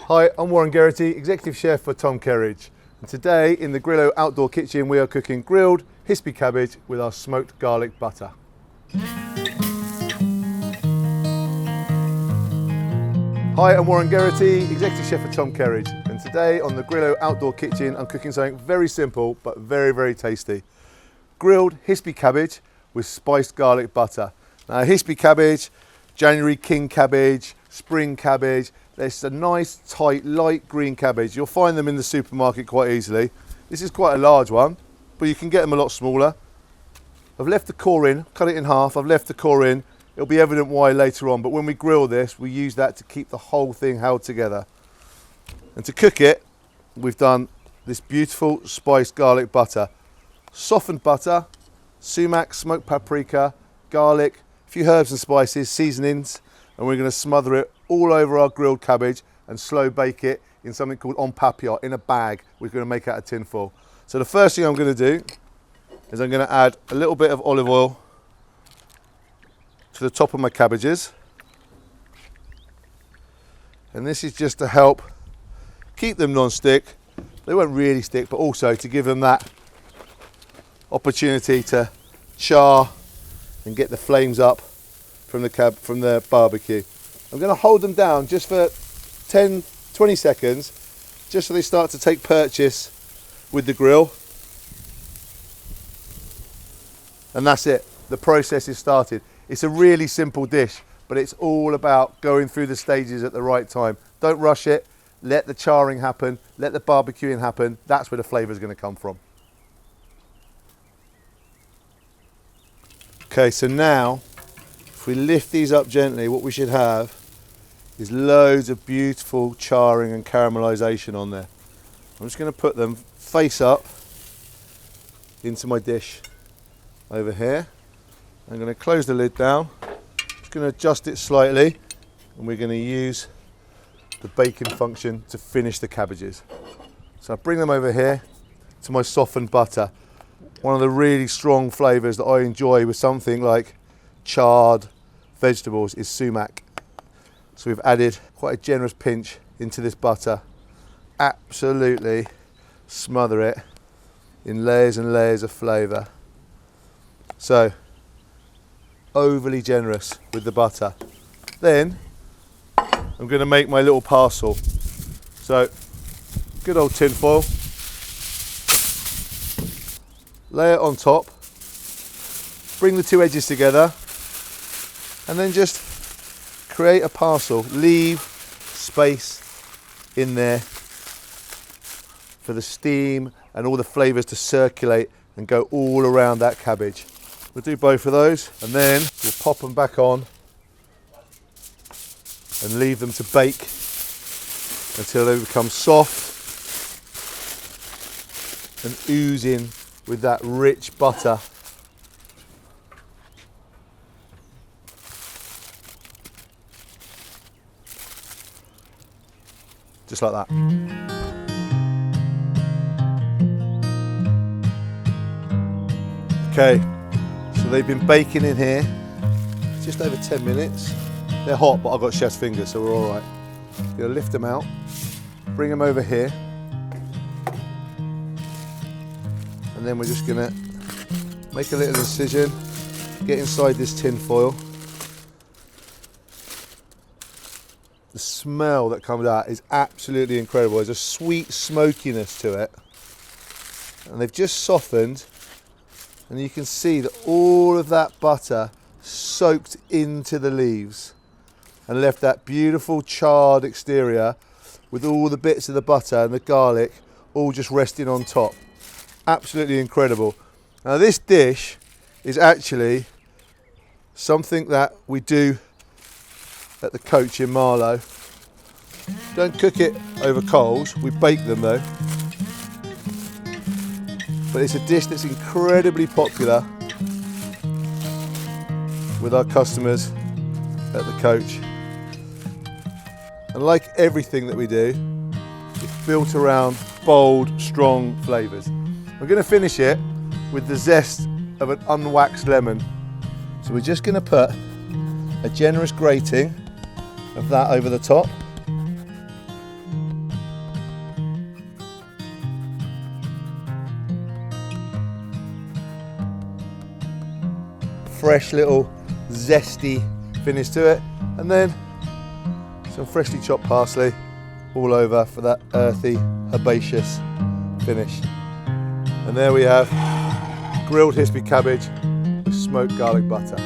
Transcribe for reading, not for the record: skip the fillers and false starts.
Hi, I'm Warren Geraghty, Executive Chef for Tom Kerridge. And today in the Grillo outdoor kitchen we are cooking grilled Hispi cabbage with our smoked garlic butter. Hi, I'm Warren Geraghty, Executive Chef for Tom Kerridge. And today on the Grillo outdoor kitchen I'm cooking something very simple but very, very tasty. Grilled Hispi cabbage with spiced garlic butter. Now Hispi cabbage, January king cabbage, spring cabbage, it's a nice, tight, light green cabbage. You'll find them in the supermarket quite easily. This is quite a large one, but you can get them a lot smaller. I've left the core in, cut it in half, I've left the core in. It'll be evident why later on, but when we grill this, we use that to keep the whole thing held together. And to cook it, we've done this beautiful spiced garlic butter. Softened butter, sumac, smoked paprika, garlic, a few herbs and spices, seasonings, and we're going to smother it all over our grilled cabbage and slow bake it in something called en papillote, in a bag we're going to make out of tin foil. So the first thing I'm going to do is I'm going to add a little bit of olive oil to the top of my cabbages, and this is just to help keep them non-stick. They won't really stick, but also to give them that opportunity to char and get the flames up from the barbecue. I'm going to hold them down just for 10-20 seconds, just so they start to take purchase with the grill. And that's it. The process is started. It's a really simple dish, but it's all about going through the stages at the right time. Don't rush it. Let the charring happen. Let the barbecuing happen. That's where the flavour is going to come from. Okay, so now if we lift these up gently, what we should have is loads of beautiful charring and caramelisation on there. I'm just going to put them face up into my dish over here. I'm going to close the lid down, just going to adjust it slightly, and we're going to use the baking function to finish the cabbages. So I bring them over here to my softened butter. One of the really strong flavours that I enjoy with something like charred vegetables is sumac. So we've added quite a generous pinch into this butter. Absolutely smother it in layers and layers of flavour. So overly generous with the butter. Then I'm going to make my little parcel. So good old tin foil. Lay it on top. Bring the two edges together. And then just create a parcel. Leave space in there for the steam and all the flavours to circulate and go all around that cabbage. We'll do both of those, and then we'll pop them back on and leave them to bake until they become soft and ooze in with that rich butter. Just like that. Okay, so they've been baking in here just over 10 minutes. They're hot, but I've got chef's fingers, so we're all right. I'm gonna lift them out, bring them over here, and then we're just gonna make a little incision, get inside this tin foil. The smell that comes out is absolutely incredible. There's a sweet smokiness to it. And they've just softened, and you can see that all of that butter soaked into the leaves and left that beautiful charred exterior with all the bits of the butter and the garlic all just resting on top. Absolutely incredible. Now this dish is actually something that we do at the Coach in Marlow. Don't cook it over coals, we bake them though. But it's a dish that's incredibly popular with our customers at the Coach. And like everything that we do, it's built around bold, strong flavours. We're going to finish it with the zest of an unwaxed lemon. So we're just going to put a generous grating of that over the top. fresh little zesty finish to it, and then some freshly chopped parsley all over for that earthy, herbaceous finish. And there we have grilled Hispi cabbage with smoked garlic butter.